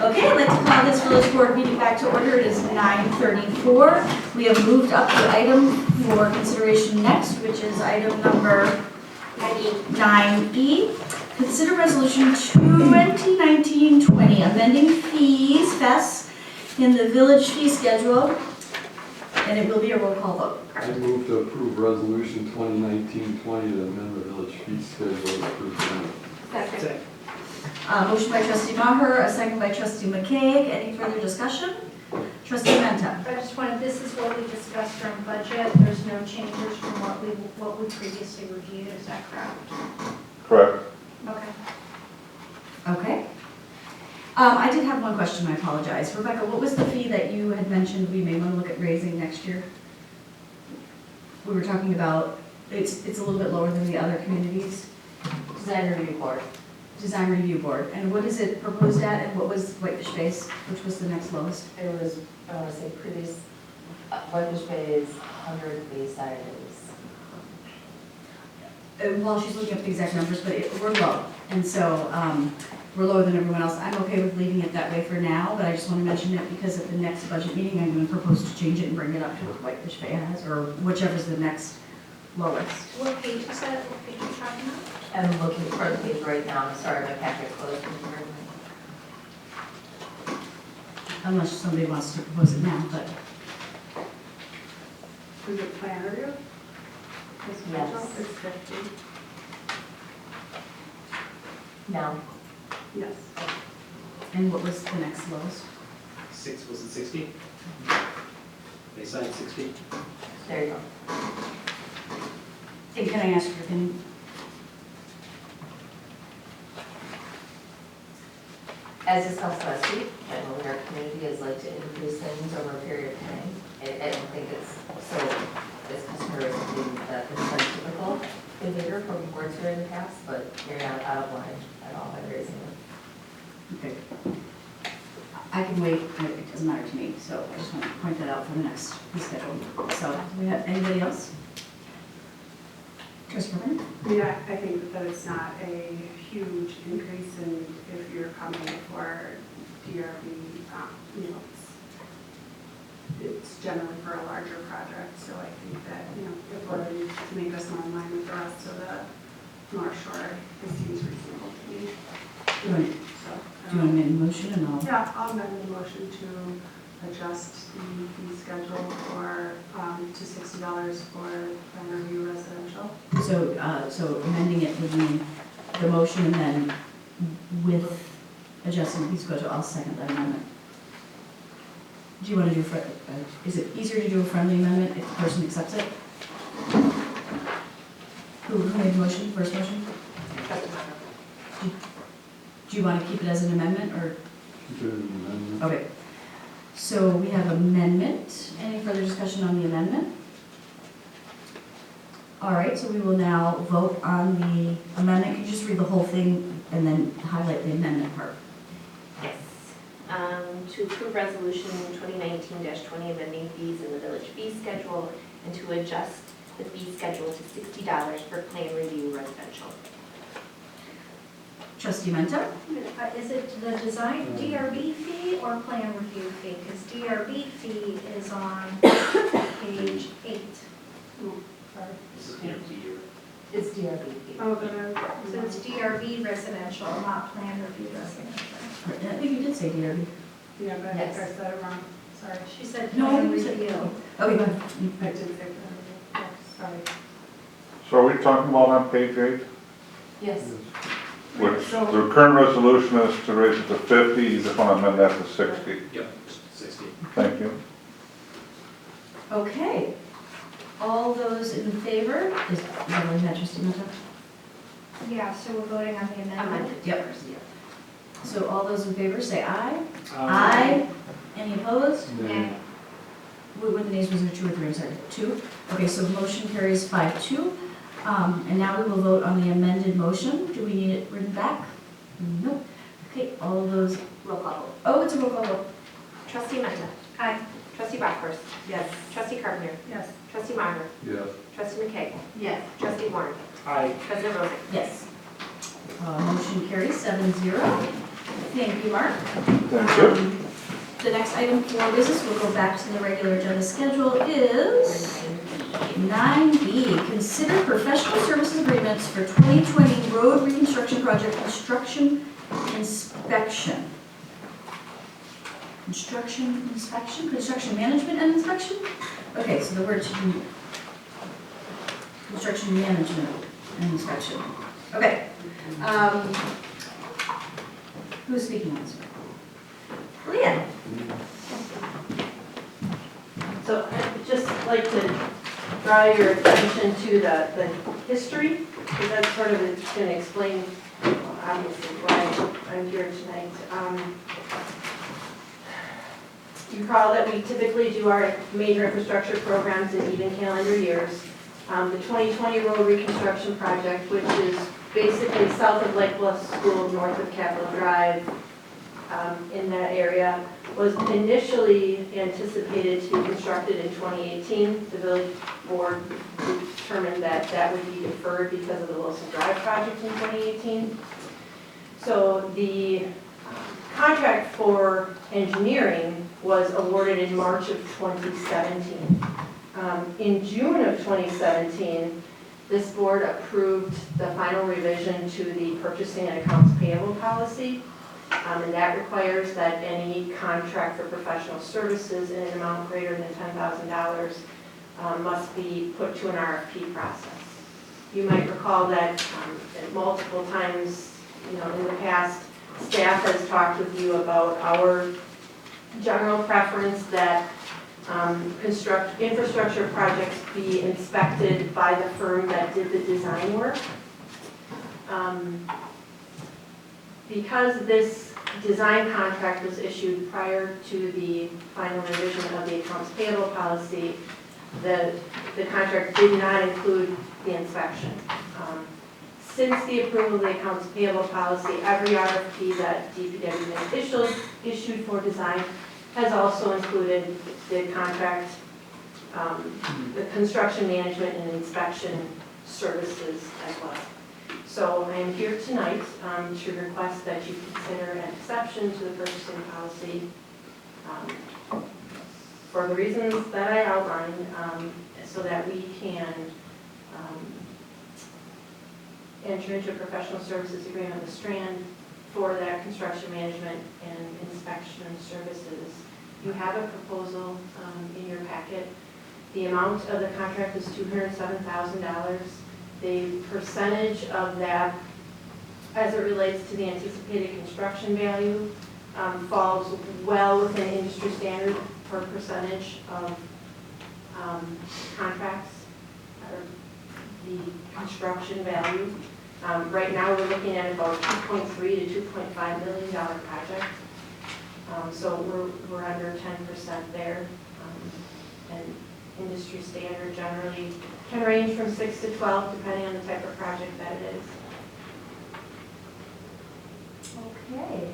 Okay, I'd like to call this village board meeting back to order. It is 9:34. We have moved up the item for consideration next, which is item number 9E. Consider resolution 2019-20, amending fees, FES, in the village fee schedule, and it will be a roll call vote. I move to approve resolution 2019-20 to amend the village fee schedule as presented. Second. Motion by trustee Maher, a second by trustee McCaig. Any further discussion? Trustee Menta. I just wanted, this is what we discussed during budget. There's no changes from what we previously reviewed. Is that correct? Correct. Okay. Okay. I did have one question, I apologize. Rebecca, what was the fee that you had mentioned we may want to look at raising next year? We were talking about, it's a little bit lower than the other communities. Design Review Board. Design Review Board. And what is it proposed at, and what was Whitefish Bay's, which was the next lowest? It was, I want to say previous, Whitefish Bay is 100, Bayside is. Well, she's looking up the exact numbers, but we're low. And so we're lower than everyone else. I'm okay with leaving it that way for now, but I just want to mention it because at the next budget meeting, I'm going to propose to change it and bring it up to what Whitefish Bay has, or whichever's the next lowest. What page is that? What page are you talking about? I'm looking for the page right now. I'm sorry, my packet closed. Unless somebody wants to propose it now, but Is it plan review? Yes. It's 50. No. Yes. and what was the next lowest? Was it 60? Bayside 60? There you go. Hey, can I ask your opinion? As discussed last week, generally our community is like to increase things over a period of time. I don't think it's so, this customer is being the typical behavior from boards here in the past, but you're not out of line at all by raising it. Okay. I can wait, it doesn't matter to me, so I just want to point that out for the next schedule. So, do we have anybody else? Trustee Burman? Yeah, I think that it's not a huge increase in if you're coming for DRB, it's generally for a larger project, so I think that, if we're to make us more in line with the rest of the North Shore, it seems reasonable to me. Do you want to make a motion and I'll? Yeah, I'll amend the motion to adjust the fee schedule for, to $60 for plan review residential. So amending it would mean the motion and then with adjusting the fee schedule, I'll second that amendment. Do you want to do, is it easier to do a friendly amendment if the person accepts it? Who made the motion, first motion? Do you want to keep it as an amendment or? Keep it as an amendment. Okay. So we have amendment. Any further discussion on the amendment? All right, so we will now vote on the amendment. Can you just read the whole thing and then highlight the amendment part? Yes. To approve resolution 2019-20 amending fees in the village fee schedule and to adjust the fee schedule to $60 for plan review residential. Trustee Menta? Is it the design DRB fee or plan review fee? Because DRB fee is on page 8. This is DRB. It's DRB. Oh, but So it's DRB residential, not plan review residential. I think you did say DRB. yeah, but I think I said it wrong. Sorry. She said No, plan you said- review. Okay, go ahead. I did say plan review. Oh, sorry. So are we talking about on page 8? Yes. Which So- the current resolution is to raise it to 50, you just want to amend that to 60. Yep, 60. Thank you. Okay. All those in favor? Is that what you had, Trustee Menta? Yeah, so we're voting on the amendment. Yep. So all those in favor say aye. Aye. Any opposed? Nay. What were the nays, was there 2 or 3, I'm sorry, 2? Okay, so motion carries 5-2. And now we will vote on the amended motion. Do we need it written back? No. Okay, all those, Roll call vote. oh, it's a roll call vote. Trustee Menta. Aye. Trustee Bachhorst. Yes. Trustee Carpenter. Yes. Trustee Maher. Yes. Trustee McKay. Yes. Trustee Warren. Aye. President Rosen. Yes. Motion carries 7-0. Thank you, Mark. Thank you. The next item for business, we'll go back to the regular agenda schedule, is 9B, consider professional services agreements for 2020 road reconstruction project construction inspection. Construction inspection, construction management and inspection? Okay, so the word should be construction management and inspection. Okay. Who's speaking on this? Leanne? So I'd just like to draw your attention to the history, because that's sort of going to explain, obviously, why I'm here tonight. You recall that we typically do our major infrastructure programs in even calendar years. The 2020 road reconstruction project, which is basically south of Lake Bluff School, north of Capitol Drive, in that area, was initially anticipated to be constructed in 2018. The village board determined that that would be deferred because of the Wilson Drive project in 2018. So the contract for engineering was awarded in March of 2017. In June of 2017, this board approved the final revision to the purchasing and accounts payable policy. And that requires that any contract for professional services in an amount greater than $10,000 must be put to an RFP process. You might recall that multiple times, in the past, staff has talked with you about our general preference that infrastructure projects be inspected by the firm that did the design work. Because this design contract was issued prior to the final revision of the accounts payable policy, the contract did not include the inspection. Since the approval of the accounts payable policy, every RFP that DPW issued for design has also included the contract, the construction management and inspection services as well. So I am here tonight to request that you consider an exception to the purchasing policy for the reasons that I outlined, so that we can enter into a professional services agreement with Strand for that construction management and inspection services. You have a proposal in your packet. The amount of the contract is $207,000. The percentage of that, as it relates to the anticipated construction value, falls well within industry standard for percentage of contracts, or the construction value. Right now, we're looking at about $2.3 to $2.5 million project. So we're under 10% there. And industry standard generally can range from 6 to 12, depending on the type of project that it is. Okay.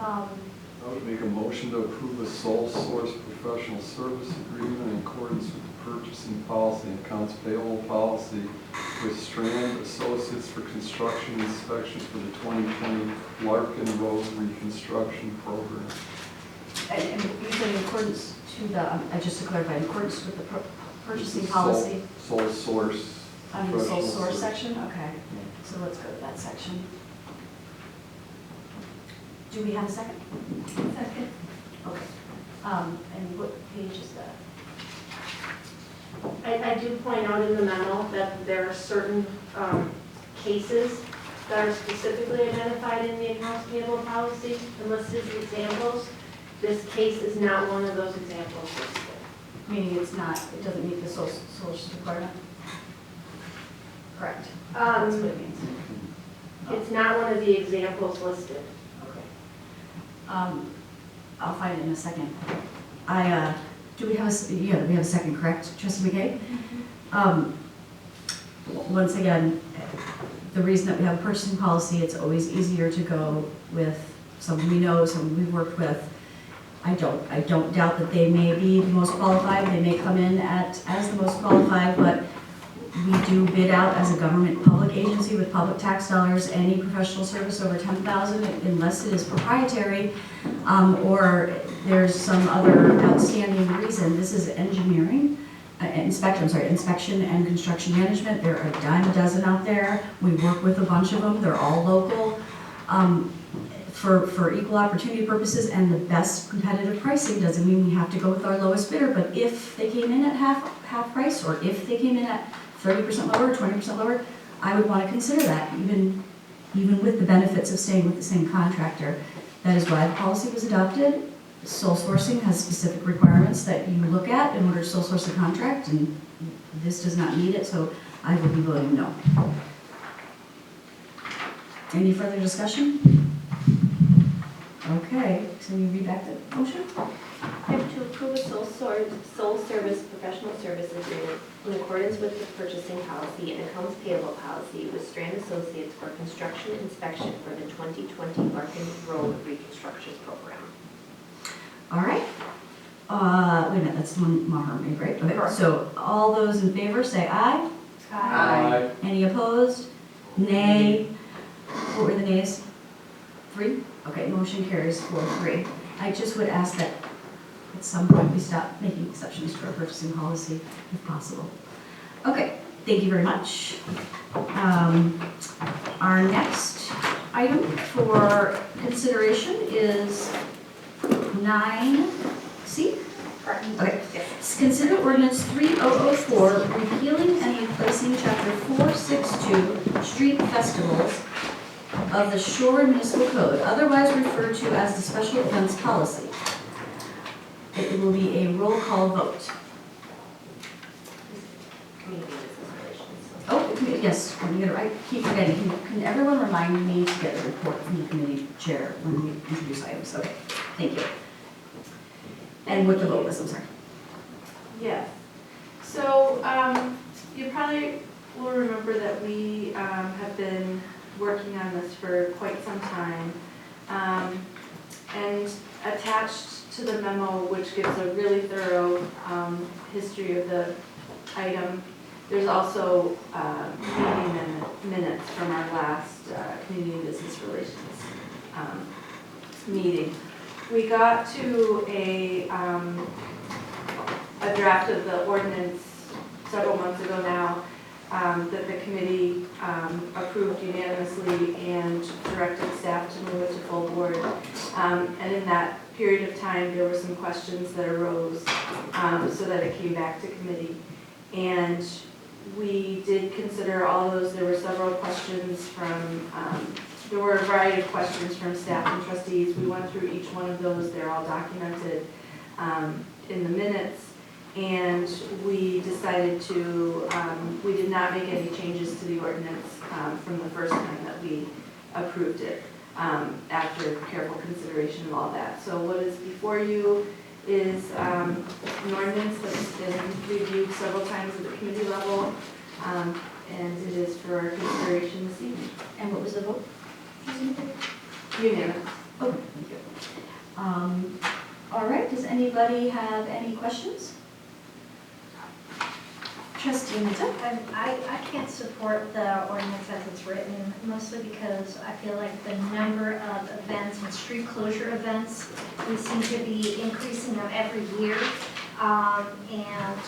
I would make a motion to approve a sole source professional service agreement in accordance with the purchasing policy and accounts payable policy with Strand Associates for construction inspections for the 2020 Larkin Road reconstruction program. And you said in accordance to the, just to clarify, in accordance with the purchasing policy Sole source. under the sole professional source service. section? Okay, so let's go to that section. Do we have a second? Second. Okay. And what page is that? I do point out in the memo that there are certain cases that are specifically identified in the accounts payable policy and listed as examples. This case is not one of those examples listed. Meaning it's not, it doesn't meet the sole source requirement? Correct. That's what it means. It's not one of the examples listed. Okay. I'll find it in a second. Do we have we have a second, correct, Trustee McKay? Once again, the reason that we have a purchasing policy, it's always easier to go with someone we know, someone we've worked with. I don't doubt that they may be the most qualified, they may come in as the most qualified, but We do bid out as a government public agency with public tax dollars, any professional service over 10,000 unless it is proprietary, or there's some other outstanding reason. This is engineering, inspection and construction management. There are a dime a dozen out there. We work with a bunch of them. They're all local. For equal opportunity purposes and the best competitive pricing doesn't mean we have to go with our lowest bidder, but if they came in at half price, or if they came in at 30% lower, 20% lower, I would want to consider that, even with the benefits of staying with the same contractor. That is why the policy was adopted. Sole sourcing has specific requirements that you look at in order to sole source a contract, and this does not meet it, so I will be voting no. Any further discussion? Okay, so you read back the motion? I have to approve a sole service professional service agreement in accordance with the purchasing policy and accounts payable policy with Strand Associates for construction inspection for the 2020 Larkin Road reconstruction program. All right. Wait a minute, that's the one Maher made, right? Okay, Correct. so all those in favor say aye. Aye. Any opposed? Nay. What were the nays? 3? Okay, motion carries 4-3. I just would ask that at some point we stop making exceptions to our purchasing policy if possible. Okay, thank you very much. Our next item for consideration is 9C. Okay. Consider ordinance 3004 repealing and replacing chapter 462 street festivals of the Shorewood Municipal Code, otherwise referred to as the special events policy. It will be a roll call vote. Community business relations. Oh, yes, I keep forgetting. Can everyone remind me to get a report from the committee chair when we introduce items? Okay, thank you. And what the vote was, I'm sorry. Yes. So, you probably will remember that we have been working on this for quite some time. And attached to the memo, which gives a really thorough history of the item, there's also meeting minutes from our last community and business relations meeting. We got to a draft of the ordinance several months ago now that the committee approved unanimously and directed staff to move it to full board. And in that period of time, there were some questions that arose so that it came back to committee. And we did consider all those. There were several questions from there were a variety of questions from staff and trustees. We went through each one of those. They're all documented in the minutes. And we decided to, we did not make any changes to the ordinance from the first time that we approved it after careful consideration of all that. So what is before you is an ordinance that's been reviewed several times at the committee level, and it is for our consideration this evening. And what was the vote? Unanimous. Oh, thank you. All right, does anybody have any questions? Trustee Mita? I can't support the ordinance as it's written, mostly because I feel like the number of events and street closure events, we seem to be increasing them every year. And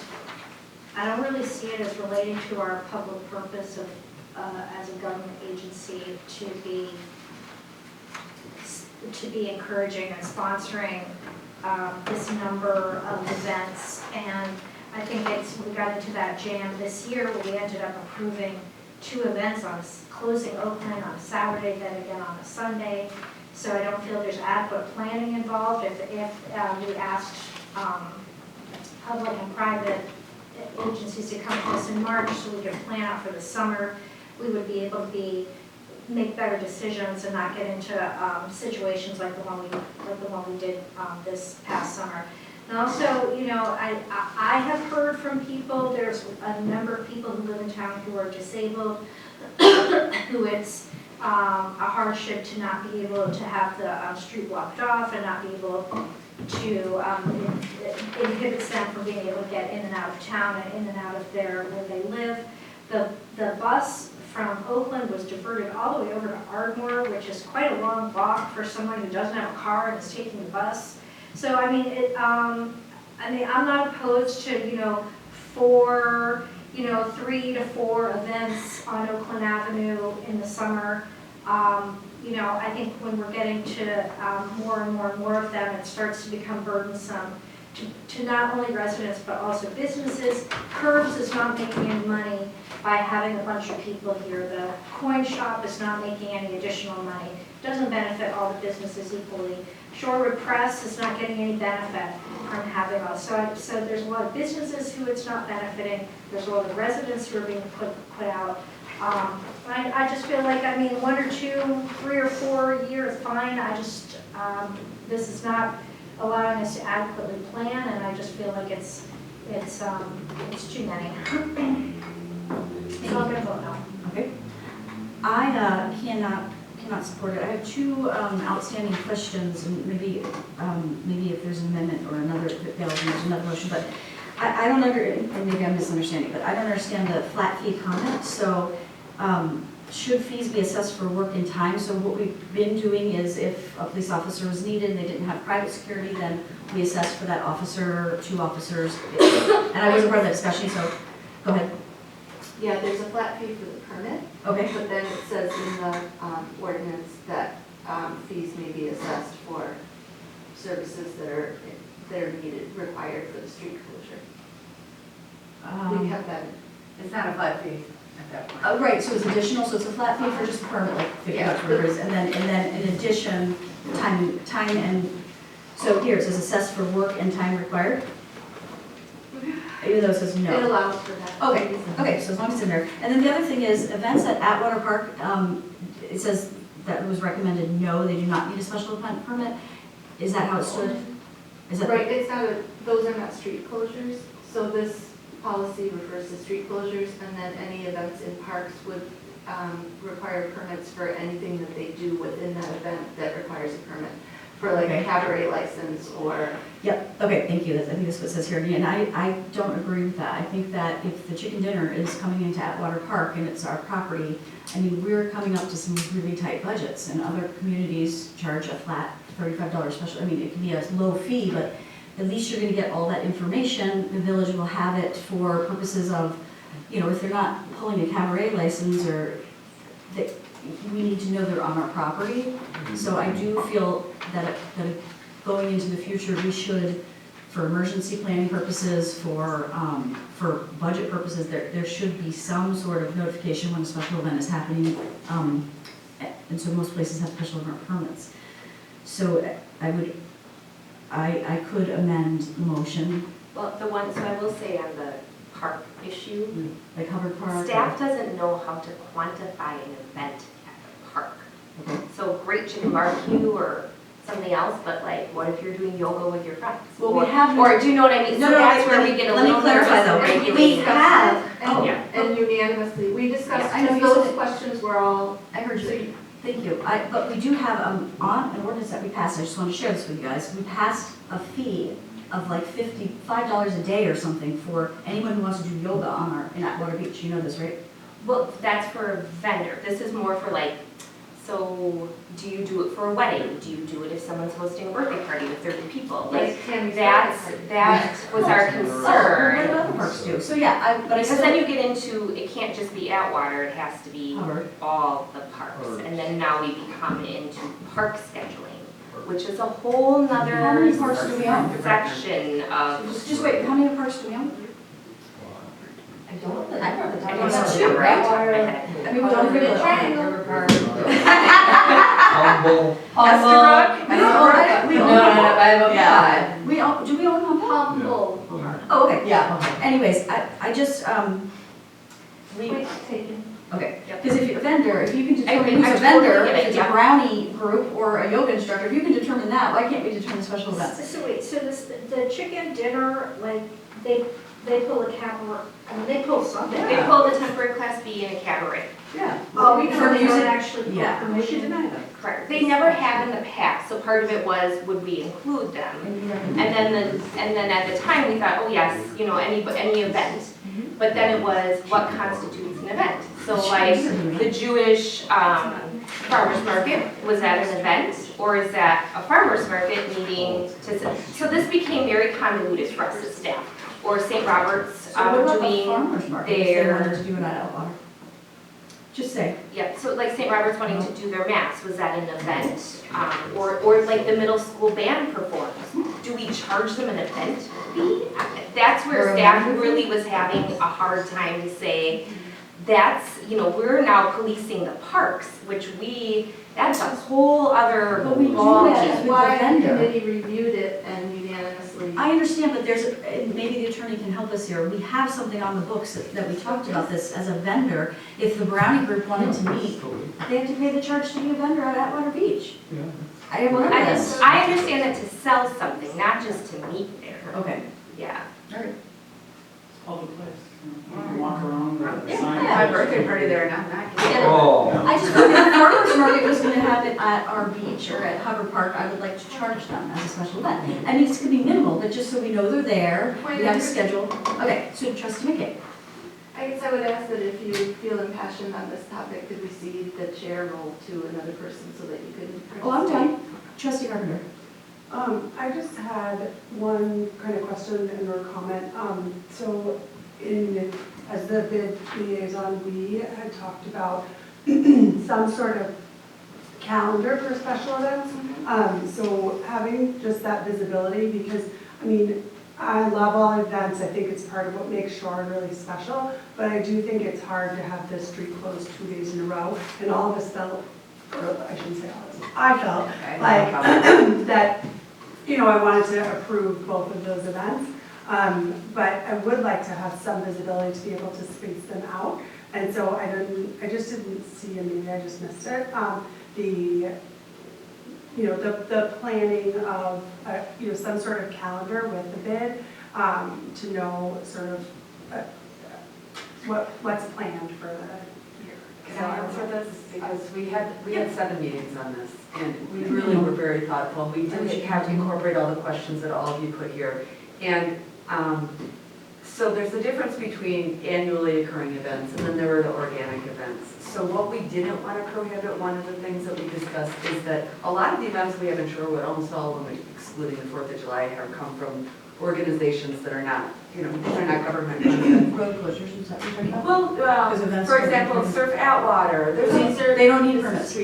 I don't really see it as relating to our public purpose of, as a government agency, to be encouraging and sponsoring this number of events. And I think we got into that jam this year where we ended up approving 2 events closing Oakland on a Saturday, then again on a Sunday. So I don't feel there's adequate planning involved. If we asked public and private agencies to come to us in March so we could plan out for the summer, we would be able to make better decisions and not get into situations like the one we did this past summer. And also, you know, I have heard from people, there's a number of people who live in town who are disabled, who it's a hardship to not be able to have the street blocked off and not be able to, it inhibits them from being able to get in and out of town and in and out of where they live. the bus from Oakland was diverted all the way over to Ardmore, which is quite a long walk for someone who doesn't have a car and is taking the bus. So, I mean, I'm not opposed to, 3 to 4 events on Oakland Avenue in the summer. I think when we're getting to more and more and more of them, it starts to become burdensome to not only residents but also businesses. Curbs is not making any money by having a bunch of people here. The coin shop is not making any additional money. It doesn't benefit all the businesses equally. Shorewood Press is not getting any benefit from having us. So there's a lot of businesses who it's not benefiting. There's a lot of residents who are being put out. I just feel like, 1 or 2, 3 or 4 a year is fine. This is not allowing us to adequately plan, and I just feel like it's too many. So I'm gonna vote no. Okay. I cannot support it. I have 2 outstanding questions, and maybe if there's an amendment or another that fails, and there's another motion, but I don't and maybe I'm misunderstanding, but I don't understand the flat fee comment. So should fees be assessed for work and time? So what we've been doing is if a police officer was needed and they didn't have private security, then we assess for that officer, 2 officers. And I wasn't part of that discussion, so go ahead. Yeah, there's a flat fee for the permit, Okay. but then it says in the ordinance that fees may be assessed for services that are needed, required for the street closure. We have that. It's not a flat fee at that point. Right, so it's additional, so it's a flat fee for just the permit, like $50 whatever it is, and then in addition, time and, so here, it says assessed for work and time required? Even though it says no. It allows for that. Okay, so as long as it's in there. And then the other thing is, events at Atwater Park, it says that it was recommended no, they do not need a special event permit. Is that how it stood? Is that Right, it's not those are not street closures, so this policy refers to street closures, and then any events in parks would require permits for anything that they do within that event that requires a permit, for like Okay. a cabaret license or. Yep, okay, thank you. I think that's what it says here. And I don't agree with that. I think that if the chicken dinner is coming into Atwater Park and it's our property, we're coming up to some really tight budgets, and other communities charge a flat $35 special. It can be a low fee, but at least you're gonna get all that information. The village will have it for purposes of, if they're not pulling a cabaret license, or that we need to know they're on our property. So I do feel that going into the future, we should, for emergency planning purposes, for budget purposes, there should be some sort of notification when a special event is happening. And so most places have special event permits. So I could amend the motion, Well, so I will say on the park issue, like Hubbard Park. staff doesn't know how to quantify an event at the park. Okay. So great chicken barbecue or something else, but what if you're doing yoga with your friends? Well, we have. Or do you know what I mean? No, So no, that's let where me- we get a let me little clarify, nervous though. and We regulating. have- And, Oh. and unanimously, we discussed, Yeah, I know because you those said- questions were all. I heard you. Thank you. But we do have on an ordinance that we passed, I just want to share this with you guys. We passed a fee of like $55 a day or something for anyone who wants to do yoga in Atwater Beach. You know this, right? Well, that's for a vendor. This is more for so do you do it for a wedding? Do you do it if someone's hosting a birthday party with 30 people? Like Tammy's That was our What concern. do other parks do? So yeah, but I Because still. then you get into, it can't just be Atwater, it has to be Hubbard. all the parks. Parks. And then now we become into park scheduling, which is a whole nother How many parks do we own? section of. Just wait, how many parks do we own? I don't know. I don't know. know. Two, right? Right? We don't agree with Triangle. Humble. Estabrook? We don't own, we No, own. I vote Yeah. Do we own Humboldt? Humble. Oh, okay. Yeah, okay. Anyways, I just, Wait, taken. okay, Yep. because if you're a vendor, if you can determine I who's a totally vendor, get it, if it's a yeah. brownie group or a yoga instructor, if you can determine that, why can't we determine special events? So wait, so the chicken dinner, they pull a cabaret, they pull something. They pulled a temporary class B in a cabaret. Yeah. Oh, we For don't music? actually pull Yeah. permission. Correct. They never have in the past, so part of it was, would we include them? And then at the time, we thought, oh yes, any event. But then it was, what constitutes an event. So like the Jewish farmer's market, was that an event? Or is that a farmer's market needing to, so this became very convoluted for us as staff. Or St. Robert's So what about the doing farmer's market, if they their, wanted to do it at Outwater? Just say. yeah, so like St. Robert's wanting to do their mass, was that an event? Or like the middle school band performs, do we charge them an event fee? That's where staff really was having a hard time to say, that's, you know, we're now policing the parks, which that's a whole other But we do ball that. game. That's why the committee reviewed it and unanimously. I understand, but and maybe the attorney can help us here. We have something on the books that we talked about this as a vendor. If the Brownie Group wanted to meet, they have to pay the charge to be a vendor at Atwater Beach. Yeah. I am aware of this. I understand that to sell something, not just to meet there. Okay. Yeah. Public place. You can walk around the Yeah. sign. My birthday party there, not Oh. I just wondered if farmer's market was gonna have it at our beach or at Hubbard Park, I would like to charge them as a special event. I mean, it's gonna be minimal, but just so we know they're there, we have a schedule. Okay, so trustee McKay. I guess I would ask that if you feel impassioned on this topic, could we cede the chair role to another person so that you could Oh, I'm done. Trustee Carpenter. I just had one kind of question and or comment. So as the bid liaison, we had talked about some sort of calendar for special events. So having just that visibility, because, I mean, I love all events. I think it's part of what makes Shore really special, but I do think it's hard to have the street closed 2 days in a row, and all of us felt, or I shouldn't say all of us, I felt like that, you know, I wanted to approve both of those events, but I would like to have some visibility to be able to space them out, and so I just didn't see, and maybe I just missed it, the planning of, some sort of calendar with the bid, to know sort of what's planned for the year. Can I answer this? Because we had 7 meetings on this, and we really were very thoughtful. We did have to incorporate all the questions that all of you put here. And so there's a difference between annually occurring events, and then there are the organic events. So what we didn't want to prohibit, one of the things that we discussed is that a lot of the events we have in Shorewood, almost all of them, excluding the 4th of July, have come from organizations that are not, these are not government events. Road closures, is that what you're talking about? Well, for example, Surf Atwater, They don't need permits.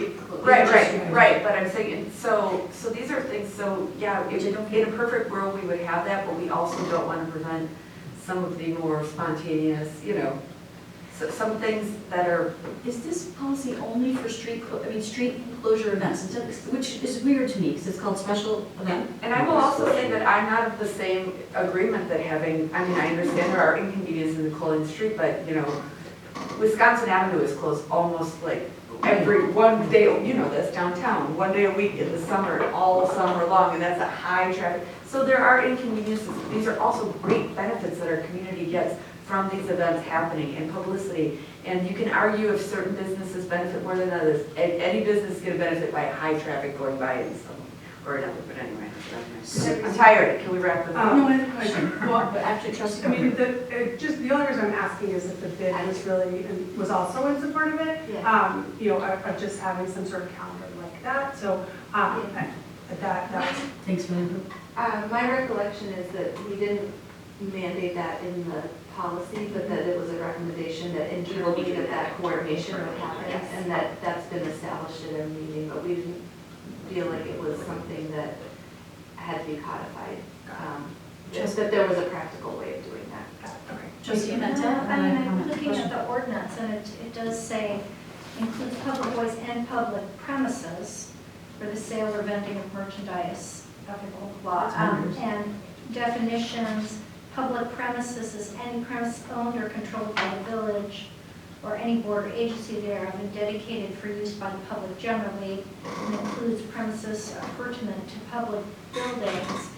Right, but I'm saying, so these are things, so yeah, in a perfect world, we would have that, but we also don't want to prevent some of the more spontaneous, some things that are. Is this policy only for street closure events, which is weird to me, because it's called special event? And I will also say that I'm not of the same agreement that I understand there are inconveniences in the closing street, but, Wisconsin Avenue is closed almost like every one day, that's downtown, one day a week in the summer, all summer long, and that's a high traffic. So there are inconveniences. These are also great benefits that our community gets from these events happening and publicity. And you can argue if certain businesses benefit more than others. Any business is going to benefit by high traffic going by in some or another, but anyway. I'm tired. Can we wrap this up? No, I have a question. Well, but actually, trustee I mean, Carpenter. the only reason I'm asking is if the bid was also in support of it, of just having some sort of calendar like that. So that Thanks for the input. My recollection is that we didn't mandate that in the policy, but that it was a recommendation that internally that coordination would happen, and that's been established at our meeting, but we didn't feel like it was something that had to be codified. Just that there was a practical way of doing that. Trustee I'm Menta? looking at the ordinance, and it does say, includes public ways and public premises for the sale or vending of merchandise, blah, blah, blah. And definitions, public premises is any premise owned or controlled by the village or any board or agency thereof and dedicated for use by the public generally, and includes premises pertinent to public buildings.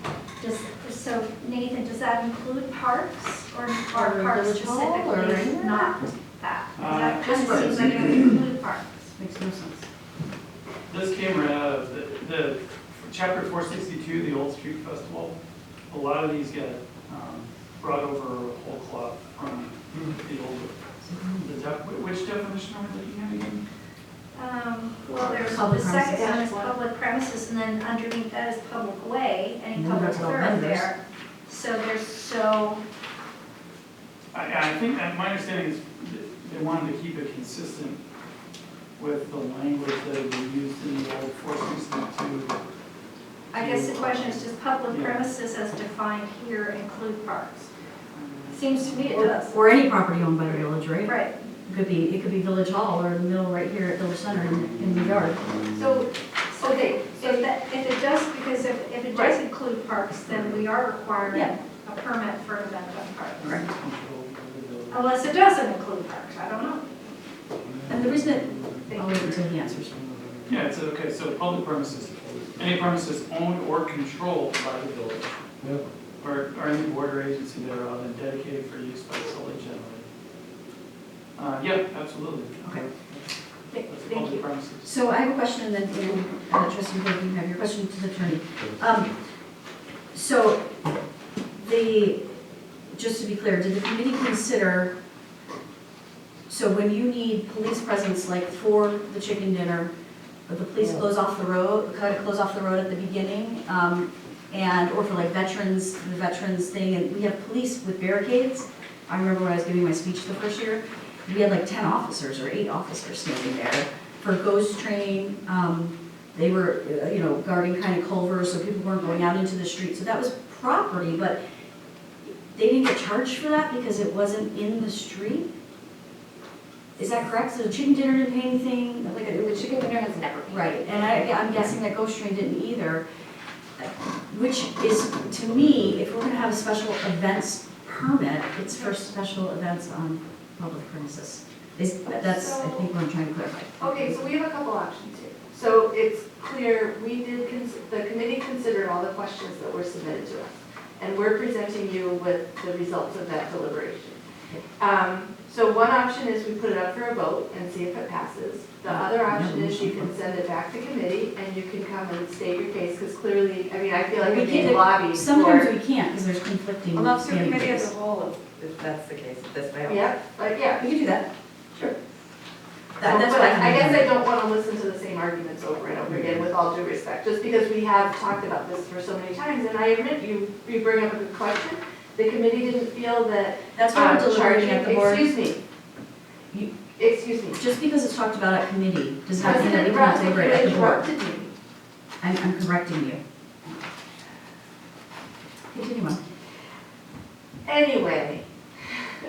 So Nathan, does that include parks or parks Village Hall, or specifically? anywhere? Not that. That Just kind of seems like it would include parks. Makes no sense. This came right out of the chapter 462, the Old Street Festival. A lot of these get brought over whole cloth from the old. Which definition are we looking at again? Well, there's, Public the second one is premises. public premises, and then underneath that is public way, any And then public there's all vendors. thoroughfare. So there's, so, I think, my understanding is that they wanted to keep it consistent with the language that had been used in the old 462. I guess the question is, does public Yeah. premises as defined here include parks? Seems to me it does. Or any property owned by the village, right? Right, It could be Village Hall or in the middle right here at Village Center in the yard. so, Okay, if that, if it does, because if it does include parks, then we are requiring Yeah. a permit for an event on parks. Right. Unless it doesn't include parks, I don't know. And the reason I'll wait until he answers. Yeah, it's okay, so public premises, any premises owned or controlled by the village, Yeah. or any board or agency thereof and dedicated for use by the solely generally. Yeah, absolutely. Okay. That's Thank public you. premises. So I have a question, and then Trustee Hood, you have your question to the attorney. So just to be clear, did the committee consider, so when you need police presence, like for the chicken dinner, but the police close off the road, close off the road at the beginning, or for like veterans, the veterans thing, and we have police with barricades. I remember when I was giving my speech the first year, we had like 10 officers or 8 officers standing there for ghost train. They were, guarding kind of culverts, so people weren't going out into the street. So that was property, but they didn't get charged for that because it wasn't in the street? Is that correct? So the chicken dinner didn't pay anything? The chicken dinner has never paid. Right, and I'm guessing that ghost train didn't either. Which is, to me, if we're gonna have a special events permit, it's for special events on public premises. That's, I think, what I'm trying to clarify. Okay, so we have a couple options here. So it's clear, the committee considered all the questions that were submitted to us, and we're presenting you with the results of that deliberation. So one option is we put it up for a vote and see if it passes. The other option is you can send it back to committee and you can come and state your case, because clearly, I feel like We we're being can't- lobbied Sometimes for. we can't, because there's conflicting Well, that's the standing committee as orders. a whole, if that's the case, if this fails. Yeah, but yeah. We can do that, sure. But That's why I guess I don't want to listen to the same arguments over and over again, with all due respect, just because we have talked about this for so many times, and I admit, you bring up a good question. The committee didn't feel that. That's why we're deliberating at the board. Excuse me. Just because it's talked about at committee does not mean that we President cannot Russell, deliberate you at the board. interrupted me. I'm correcting you. Continue on. Anyway,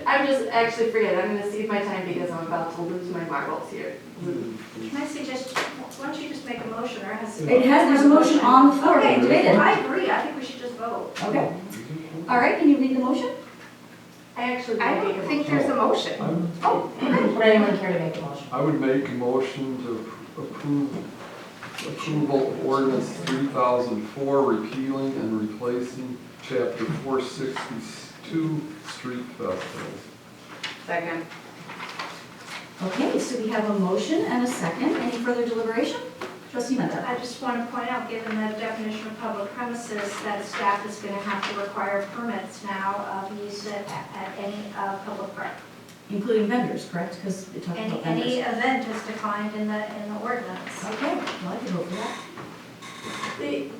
I'm just, actually, forget it. I'm gonna save my time because I'm about to lose my marbles here. Can I suggest, why don't you just make a motion, or has? There's a motion on the floor being Okay, debated. I agree, I think we should just vote. Okay. All right, can you read the motion? I actually. I made a don't think motion. there's a motion. Would anyone care to make a motion? I would make a motion to approval of ordinance 3004, repealing and replacing chapter 462, street festivals. Second. Okay, so we have a motion and a second. Any further deliberation? Trustee Menta. I just want to point out, given the definition of public premises, that staff is going to have to require permits now of use at any public park. Including vendors, correct? Because it talks about Any vendors. event is defined in the ordinance. Okay, well, I can vote for that.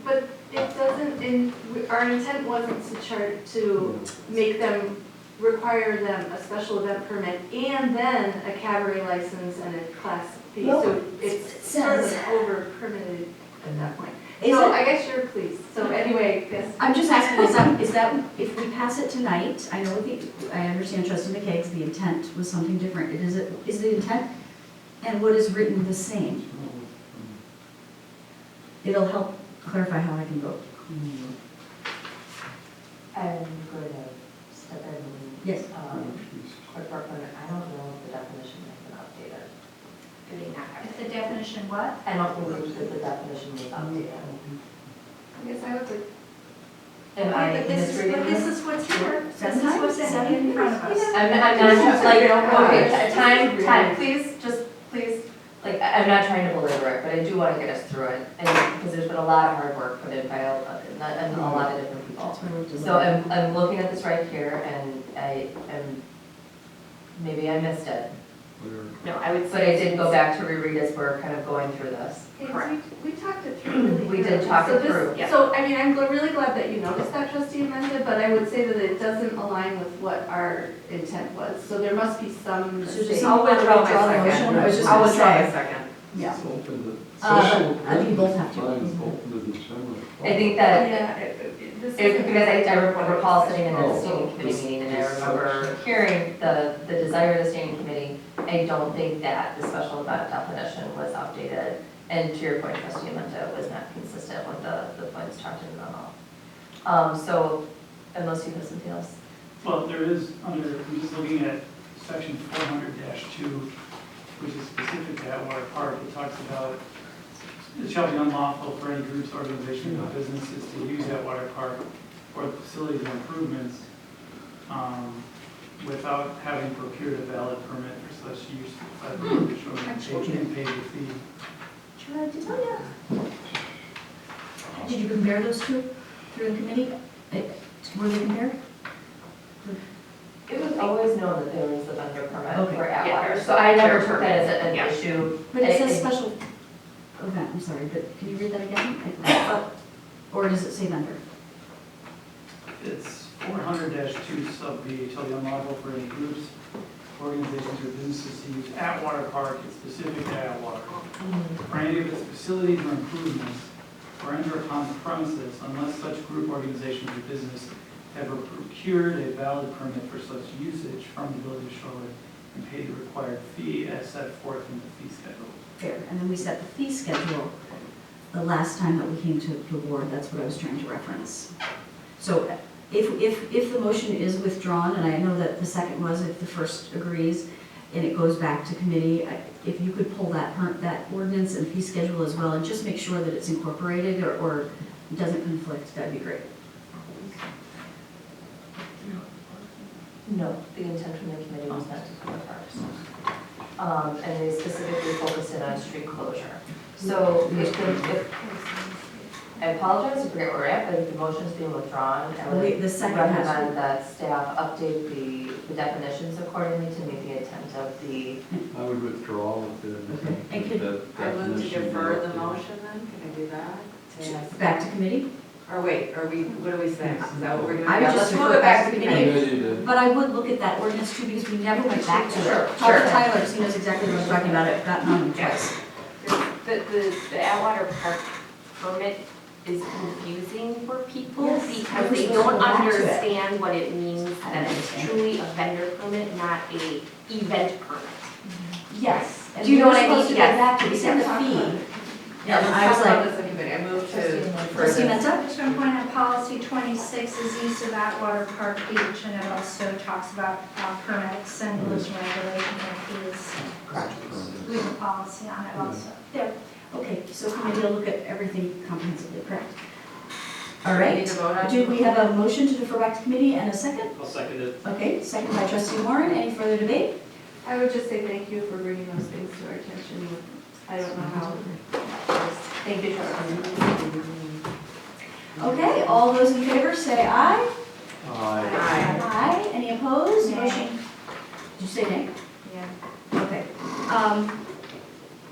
But it doesn't, our intent wasn't to make them, require them a special event permit and then a cabaret license and a class fee. Well, So it's it sort of says- over permitted at that point. Is So it- I guess you're pleased. So anyway, yes. I'm just asking, is that, if we pass it tonight, I know I understand Trustee McKegg's, the intent was something different. Is the intent and what is written the same? It'll help clarify how I can vote. I'm going to step in. Yes. Quick work on it. I don't know if the definition has been updated. Do they not have If the definition what? I don't believe that the definition was updated. I guess I would like. Am I But this misreading is this? what's here. This is Sometimes, what's in front of us. I'm not, like, okay, time, please, just, please, like, I'm not trying to belabor it, but I do want to get us through it, and, because there's been a lot of hard work put in by a lot of different people. That's why we're So deliberating. I'm looking at this right here, and I am Maybe I missed it, Where? No, I would say. but I did go back to reread as we're kind of going through this. Correct. We talked it through really We did thoroughly. talk So it this- through, yeah. So, I mean, I'm really glad that you noticed that, trustee Amanda, but I would say that it doesn't align with what our intent was. So there must be some So does mistake. someone want to withdraw my withdraw the second. motion? I was just I'll gonna withdraw my say. second. Yeah. It's open to, Uh, social I think you both have to. Mine's open to the general. I think that Yeah, this It- isn't- Because I recall sitting in Oh, the standing committee this- meeting, and I this remember section. hearing the desire of the standing committee. I don't think that the special event definition was updated, and to your point, trustee Amanda, it was not consistent with the points talked in the memo. So, unless you have something else. Well, there is under, I'm just looking at section 400-2, which is specific to Atwater Park. It talks about, it shall be unlawful for any groups, organizations, or businesses to use Atwater Park for the facilities and improvements without having procured a valid permit for such use by the village or and paid the fee. Sure, I did tell you. Did you compare those two through the committee? Were they compared? It was always known that there was a vendor permit Okay. for Yeah, Atwater, there's so I never vendor took that as an Yeah. issue. But it says I- special event, I'm sorry, but can you read that again? Or does it say vendor? It's 400-2 sub B, shall be unlawful for any groups, organizations, or businesses to use Atwater Park, it's specific to Atwater, for any of its facilities or improvements, or enter upon the premises unless such group, organization, or business have procured a valid permit for such usage from the village of Shorewood and paid the required fee as set forth in the fee schedule. Fair, and then we set the fee schedule the last time that we came to the board, that's what I was trying to reference. So if the motion is withdrawn, and I know that the second was, if the first agrees, and it goes back to committee, if you could pull that ordinance and fee schedule as well, and just make sure that it's incorporated or doesn't conflict, that'd be great. No, the intent from the committee was not to cover parks. And they specifically focused in on street closure. So I apologize, I forget where we're at, but if the motion's being withdrawn, I would The second has to. recommend that staff update the definitions accordingly to meet the intent of the, I would withdraw with the. Okay. And could- that I move to definition defer the be updated. motion then, can I do that? To ask- Back to committee? Or wait, what are we saying? Is that what we're doing? I would Yeah, just let's move defer it back to committee. Yeah, you did. But I would look at that ordinance too, because we never went back to Sure, it. Talk sure. to Tyler, he knows exactly what I'm talking about, I've gotten on him twice. The Atwater Park permit is confusing for people Yes, because we're they supposed to don't go back to it. understand what it means, I that it's understand. truly a vendor permit, not a event permit. Yes. And Do you know we were what I mean? supposed to go Yes. back to, we set the fee. Yeah, And let's I was talk about like, this in committee. I move to Trustee defer trustee this. Menta? Just one point on policy 26 is use of Atwater Park Beach, and it also talks about permits and rules and regulations and fees. We have a policy on it also. There. Okay, so committee will look at everything comprehensively, correct? All We right. need to vote on Do we have a motion to defer back to committee and a second? I'll second it. Okay, second by trustee Warren, any further debate? I would just say thank you for bringing those things to our attention. I don't know how. thank you, trustee. Okay, all those in favor say aye. Aye. Aye. Aye. Any opposed? Nay. Motion, did you say nay? Yeah. Okay.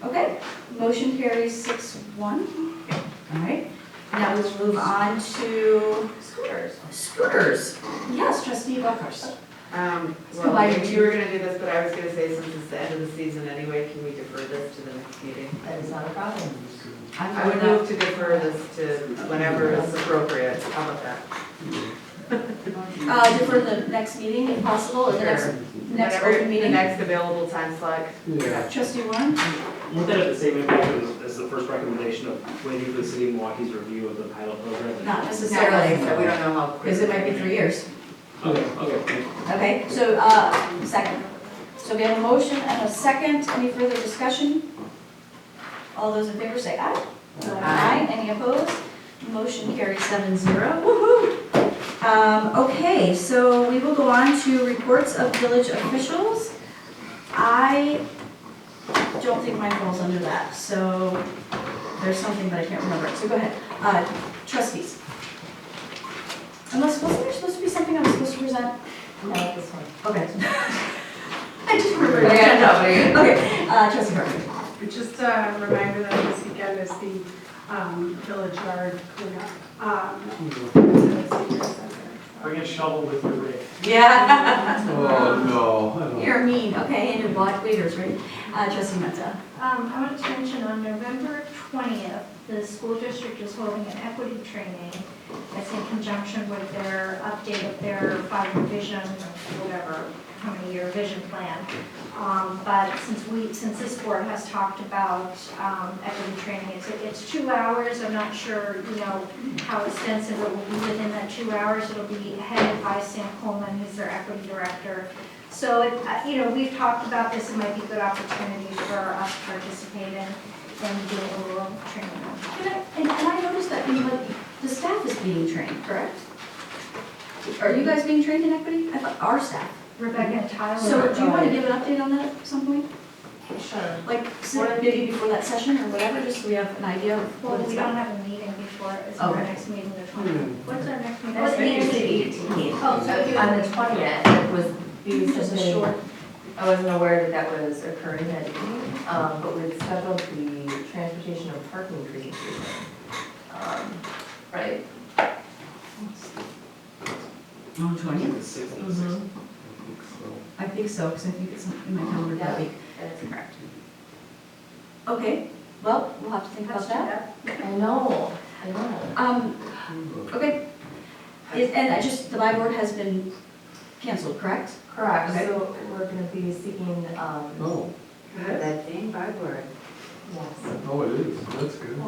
Okay, motion carries 6-1. All right, now we'll move on to Scooters. scooters. Yes, trustee Buckhurst. Well, Provided maybe you were gonna do this, but I was gonna say, since it's the end of the season anyway, can we defer this to the next meeting? That is not a problem. I would move to defer this to whenever is appropriate. How about that? Defer the next meeting if possible, or the next Whenever open the meeting. next available time slot. Yeah. Trustee Warren? Won't that have the same impact as the first recommendation of waiting for the city of Milwaukee's review of the pilot program? Not necessarily, So we don't know how. because it might be 3 years. Okay, okay. Okay, so, second. So we have a motion and a second. Any further discussion? All those in favor say aye. Aye. Any opposed? Motion carries 7-0. Woo-hoo! Okay, so we will go on to reports of village officials. I don't think mine falls under that, so there's something, but I can't remember it. So go ahead. Trustees. Unless, wasn't there supposed to be something I was supposed to present? No, this one. Okay. Okay, trustee Parker. Just a reminder that this weekend is the village yard cleanup. To the senior center. Bring a shovel with your rake. Yeah. Oh, no, I don't. You're mean, okay, and your black waiters, right? Trustee Menta. I wanted to mention on November 20th, the school district is holding an equity training. That's in conjunction with their update of their 5-year vision, or whatever, how many year vision plan. But since this board has talked about equity training, it's 2 hours. I'm not sure, how extensive it will be within that 2 hours. It'll be headed by Sam Coleman, who's their equity director. So, we've talked about this. It might be a good opportunity for us to participate in and do a little training. And I noticed that, the staff is being trained, correct? Are you guys being trained in equity? I thought our staff. Rebecca and Tyler. So do you want to give an update on that at some point? Sure. Like, maybe before that session or whatever, just so we have an idea of Well, what it's we don't about? have a meeting before, it's Okay. our next meeting, the 20th. What's our next meeting? That's the 18th. Oh, so you- On the 20th, it was, we Just a said short. I wasn't aware that was occurring that evening, but we had scheduled the transportation and parking presentation. Right? On 20th? The 6th and the Mm-hmm. 6th. I think so, because I think it's in my calendar that week. That's correct. Okay, well, we'll have to think about that. I know. Okay. The buy board has been canceled, correct? Correct, Okay. so we're gonna be seeking, Oh, That thing, by word. yes. oh, it is, that's good. I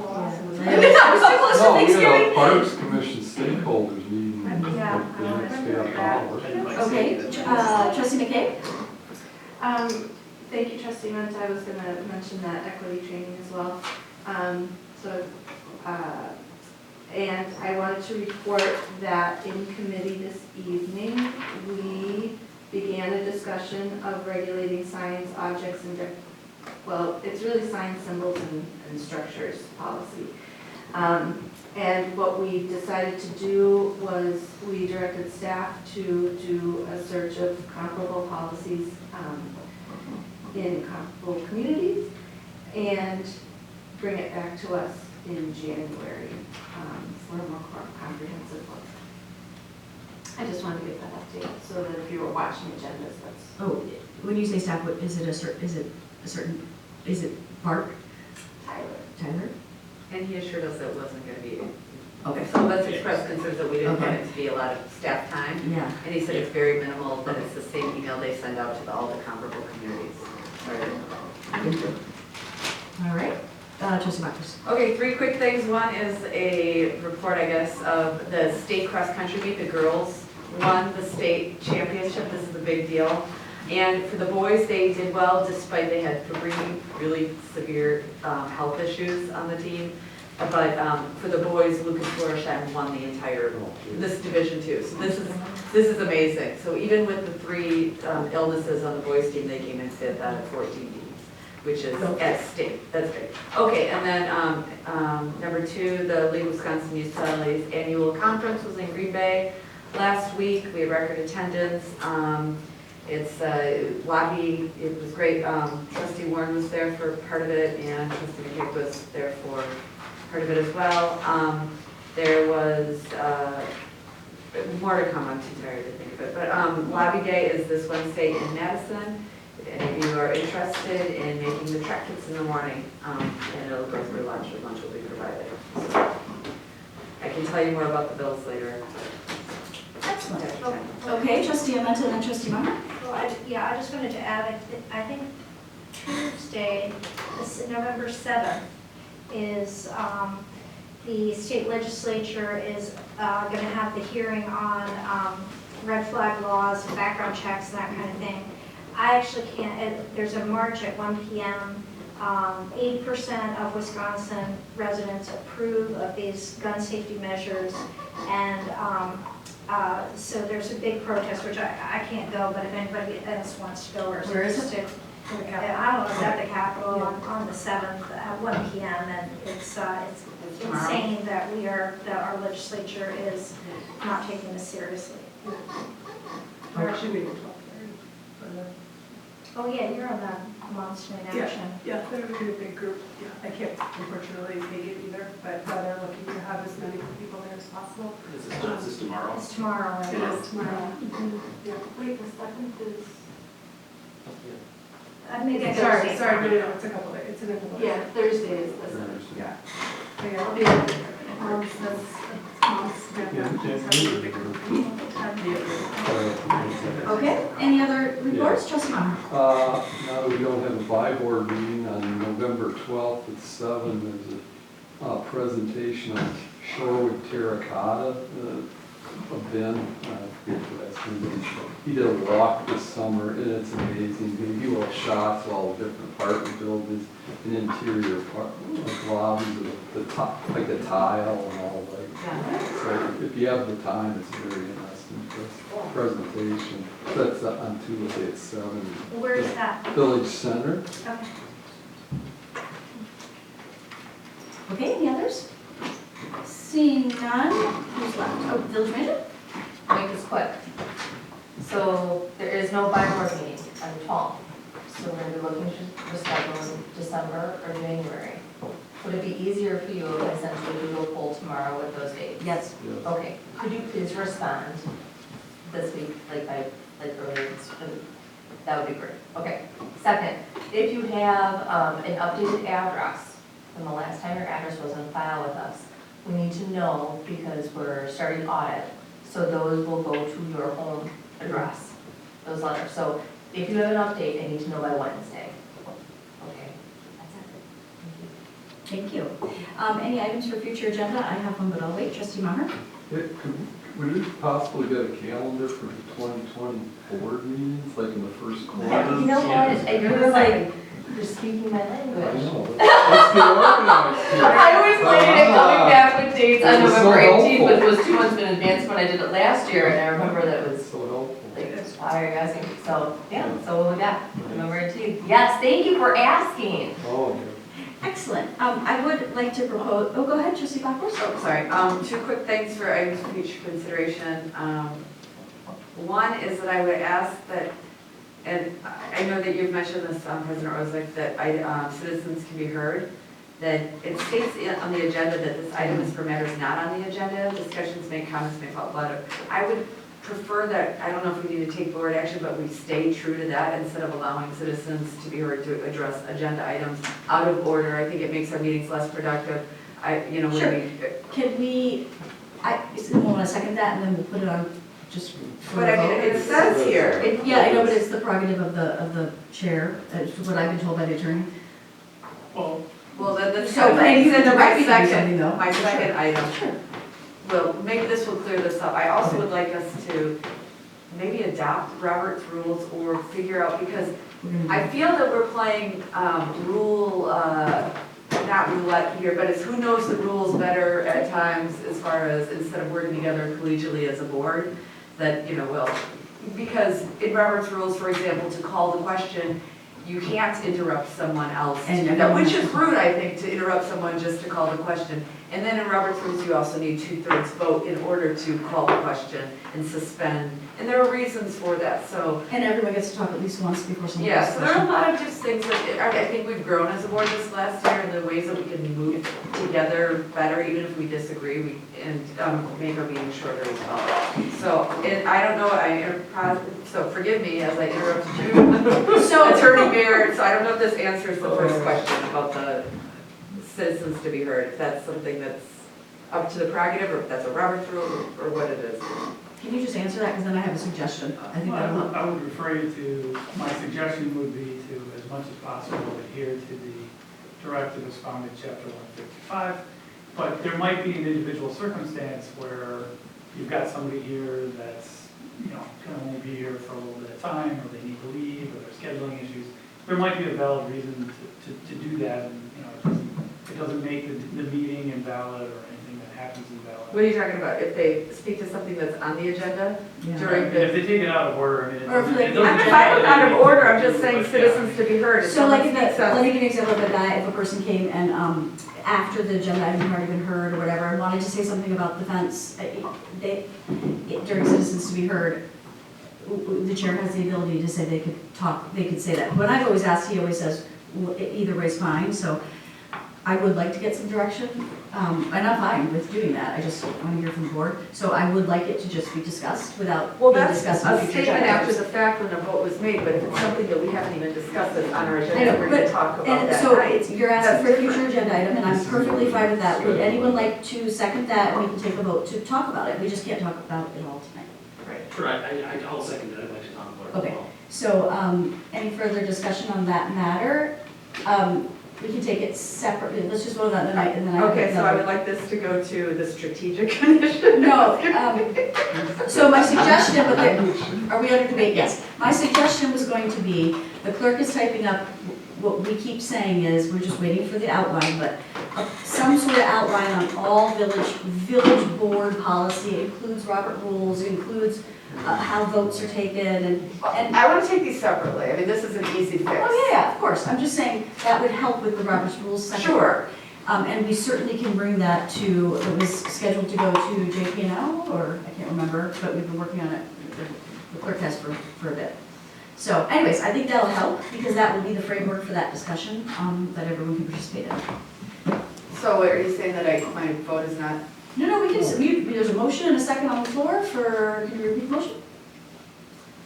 mean, that was so close to No, we had Thanksgiving. a Parks Commission stakeholders meeting Yeah, like the next day on Halloween. Okay, trustee McKay? Thank you, trustee Menta. I was gonna mention that equity training as well. And I wanted to report that in committee this evening, we began a discussion of regulating signs, objects, and, it's really signs, symbols, and structures policy. And what we decided to do was we directed staff to do a search of comparable policies in comparable communities and bring it back to us in January for a more comprehensive look. I just wanted to give that update so that if you were watching agendas, that's. Oh, when you say staff, is it Mark, Tyler? And he assured us it wasn't gonna be, Okay. some of us expressed concerns that we didn't want Okay. it to be a lot of staff time. Yeah. And he said it's very minimal, that it's the same email they send out to all the comparable communities. All right, trustee Marcus. Okay, 3 quick things. One is a report, I guess, of the state cross-country meet. The girls won the state championship. This is a big deal. And for the boys, they did well despite they had 3 really severe health issues on the team. But for the boys, Lucas Floreshan won the entire, this Division II. So this is amazing. So even with the 3 illnesses on the boys team, they came in 5th out of 14 teams, which is at state. That's great. Okay, and then number 2, the League of Wisconsin Youth Salaries annual conference was in Green Bay last week. We had record attendance. It's lobby, it was great. Trustee Warren was there for part of it, and Trustee McKay was there for part of it as well. There was more to come. I'm too tired to think of it. But lobby day is this Wednesday in Madison. If any of you are interested in making the trek, it's in the morning, and it'll go through lunch. Lunch will be provided. So I can tell you more about the bills later. Excellent. Okay, trustee Amenta and then trustee Meyer. Well, I just wanted to add, I think Tuesday, November 7th, is the state legislature is going to have the hearing on red flag laws, background checks, and that kind of thing. I actually can't, there's a march at 1 p.m. 80% of Wisconsin residents approve of these gun safety measures, and so there's a big protest, which I can't go, but if anybody else wants to go or is Where is it? interested, I don't know, it's at the Capitol on the 7th at 1 p.m. and it's insane that our legislature is not taking this seriously. Or actually, maybe 12:30. Oh yeah, you're on the monster in Yeah. action. Yeah, that would be a big group. Yeah, I can't unfortunately make it either, but they're looking to have as many people there as possible. Is this tomorrow? It's tomorrow, It right? is tomorrow. Yeah. Wait, the 7th is? Maybe I Sorry, Thursday. sorry, no, it's a couple days, it's in a couple days. Yeah, Thursday is the 7th. Yeah. So yeah, I'll be at Okay, any other reports, trustee Maher? Now that we don't have a by-board meeting on November 12th at 7, there's a presentation on Shorewood terracotta, of Ben, I forget the last name. He did a walk this summer, and it's amazing. He will shots of all the different apartment buildings and interior like lobbies, the top, like the tile and all that. So if you have the time, it's very interesting presentation. That's on Tuesday at 7. Where is that? Village Center. Okay. Okay, any others? Seeing none, who's left? Oh, village manager? Make this quick. So there is no by-board meeting on the 12th. So we're gonna be looking to schedule in December or January. Would it be easier for you if I sent you a Google poll tomorrow with those dates? Yes. Yes. Okay, could you please respond this week, like earlier this week? That would be great. Okay. Second, if you have an updated address from the last time your address was on file with us, we need to know because we're starting audit. So those will go to your home address, those letters. So if you have an update, I need to know by Wednesday. Okay, that's it. Thank you. Any items for future agenda? I have one, but I'll wait. Trustee Maher? Would it possibly get a calendar for the 2020 board meetings, like in the first quarter? You know what, you're like, you're speaking my I language. know, let's get organized here. I always waited and coming back with dates on It was so November 18th, but it helpful. was 2 months in advance when I did it last year, and I remember that it was So helpful. like, why are you asking? So, yeah, so what we got, November 18th. Yes, thank you for asking. Oh, yeah. Excellent. I would like to propose, oh, go ahead, trustee Bachhorst. Oh, sorry, 2 quick things for items for future consideration. One is that I would ask that, and I know that you've mentioned this, President Rosick, that citizens can be heard, that it states on the agenda that this item is for matters not on the agenda, discussions may, comments may fall out. I would prefer that, I don't know if we need to take board action, but we stay true to that instead of allowing citizens to be heard to address agenda items out of order. I think it makes our meetings less productive. When Sure. we, Can we, someone want to second that, and then we'll put it on just for but a I mean, vote? it says here. Yeah, I know, but it's the prerogative of the chair, what I've been told by the attorney. Well, then this. So, and you can direct me to do my something, though. My second item, Sure. well, maybe this will clear this up. I also would like us to maybe adopt Robert's rules or figure out, because We're gonna do I feel that we're playing not roulette here, but it's who knows the rules better at times as far as, instead of working together collegially as a board, that, because in Robert's rules, for example, to call the question, you can't interrupt someone else to And do that, which is rude, I think, to interrupt someone just to call the question. And then in Robert's rules, you also need 2/3 vote in order to call the question and suspend. And there are reasons for that, so. And everyone gets to talk at least once before someone. Yeah, asks so a there are a question. lot of just things that, I think we've grown as a board this last year in the ways that we can move together better, even if we disagree, and make our meetings shorter as well. So, and I don't know, so forgive me as I interrupted you, So, Attorney Barrett, so I don't know if this answers the first question about the citizens to be heard, if that's something that's up to the prerogative, or if that's a Robert's rule, or what it is. can you just answer that, because then I have a suggestion. I think that'll help. I would refer you to, my suggestion would be to, as much as possible, adhere to the directive as found in chapter 155. But there might be an individual circumstance where you've got somebody here that's, can only be here for a little bit of time, or they need to leave, or there's scheduling issues. There might be a valid reason to do that, and, it doesn't make the meeting invalid or anything that happens invalid. What are you talking about? If they speak to something that's on the agenda Yeah. during If the. they take it out of order, it Or if they- doesn't- I'm fine with out of order, I'm just saying citizens to be heard. If So like, someone speaks let up- me give you an example of a guy, if a person came and, after the agenda item had already been heard or whatever, and wanted to say something about the fence, during citizens to be heard, the chair has the ability to say they could say that. When I've always asked, he always says, either way's fine, so I would like to get some direction, and I'm fine with doing that, I just want to hear from the board. So I would like it to just be discussed without Well, being that's discussed in a future statement agenda after items. the fact when a vote was made, but if it's something that we haven't even discussed that's on our I agenda, know, we're gonna but- talk about And that so night. you're asking for a That's future different. agenda item, and I'm perfectly fine with that. Would anyone like to second that, and we can take a vote to talk about it? We just can't talk about it all tonight. Sure, I'll second that, I'd like to talk about it as Okay. well. So, any further discussion on that matter? We can take it separately, let's just vote on that tonight, and then I have Okay, so I another- would like this to go to the strategic initiative. No, so my suggestion, but are we under debate? Yes. My suggestion was going to be, the clerk is typing up, what we keep saying is, we're just waiting for the outline, but some sort of outline on all village board policy. It includes Robert rules, it includes how votes are taken, and I want to take these separately. I mean, this is an easy fix. oh, yeah, of course. I'm just saying that would help with the Robert's Rules section. Sure. And we certainly can bring that to, it was scheduled to go to JP&L, or I can't remember, but we've been working on it, the clerk has for a bit. So anyways, I think that'll help, because that will be the framework for that discussion, that everyone can participate in. So are you saying that my vote is not? No, we can, there's a motion and a second on the floor for, can you repeat the motion?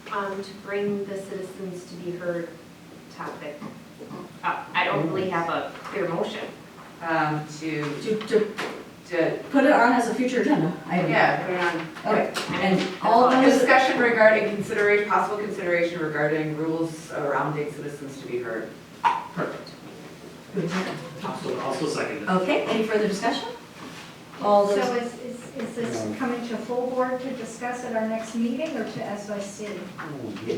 To bring the citizens to be heard topic. I don't really have a clear motion. To Put it on as a future agenda item. yeah, put it on. Okay, and all those, Discussion regarding possible consideration regarding rules surrounding citizens to be heard. perfect. Who was that? I'll still second it. Okay, any further discussion? All So those, is this coming to full board to discuss at our next meeting or to SYC?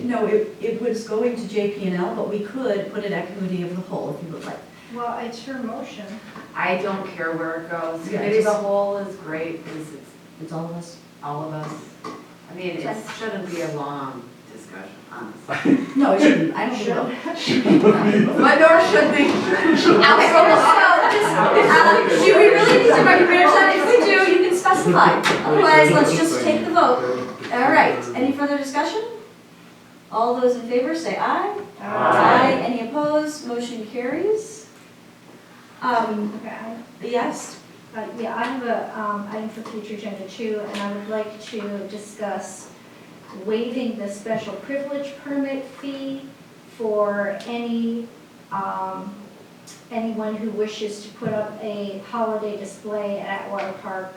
no, it was going to JP&L, but we could put it at committee of the whole if you would like. Well, it's your motion. I don't care where it goes. Yeah, Committee of the just- whole is great because it's It's all of us. all of us. I mean, it shouldn't be a long discussion, honestly. No, it shouldn't, I don't think so. But nor should be. Okay, so do we really need to micromanage that? If we do, you can specify. Otherwise, let's just take the vote. All right, any further discussion? All those in favor, say aye. Aye. Any opposed? Motion carries. Okay, Yes, yeah, I have a item for future agenda too, and I would like to discuss waiving the special privilege permit fee for anyone who wishes to put up a holiday display at Atwater Park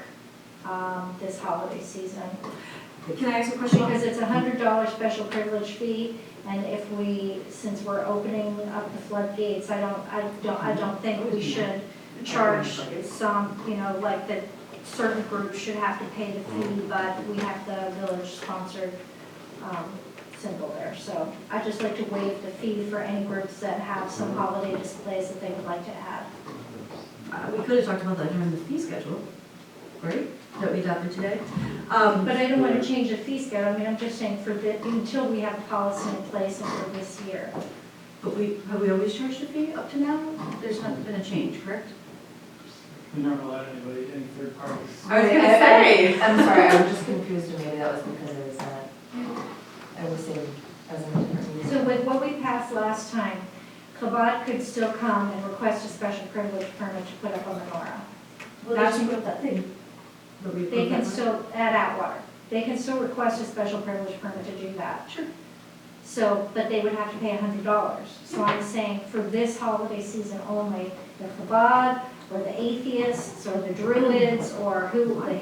this holiday season. can I ask a question? Because it's $100 special privilege fee, and if since we're opening up the floodgates, I don't think we should charge some, like that certain groups should have to pay the fee, but we have the village-sponsored symbol there. So I'd just like to waive the fee for any groups that have some holiday displays that they would like to add. We could have talked about that during the fee schedule, right? That we adopted today. But I don't want to change the fee schedule. I mean, I'm just saying until we have a policy in place and for this year. But have we always charged a fee up to now? There's not been a change, correct? We never allowed anybody, any third parties. I was gonna say. I'm sorry, I was just confused, and maybe that was because it was that, I was saying, I was in a different meeting. So with what we passed last time, Chabad could still come and request a special privilege permit to put up a menorah. Well, that's what that thing. that we They approved can that still, at Atwater, they can still request a special privilege permit to do that. Sure. So, but they would have to pay $100. So I'm saying for this holiday season only, the Chabad, or the atheists, or the Druids, or the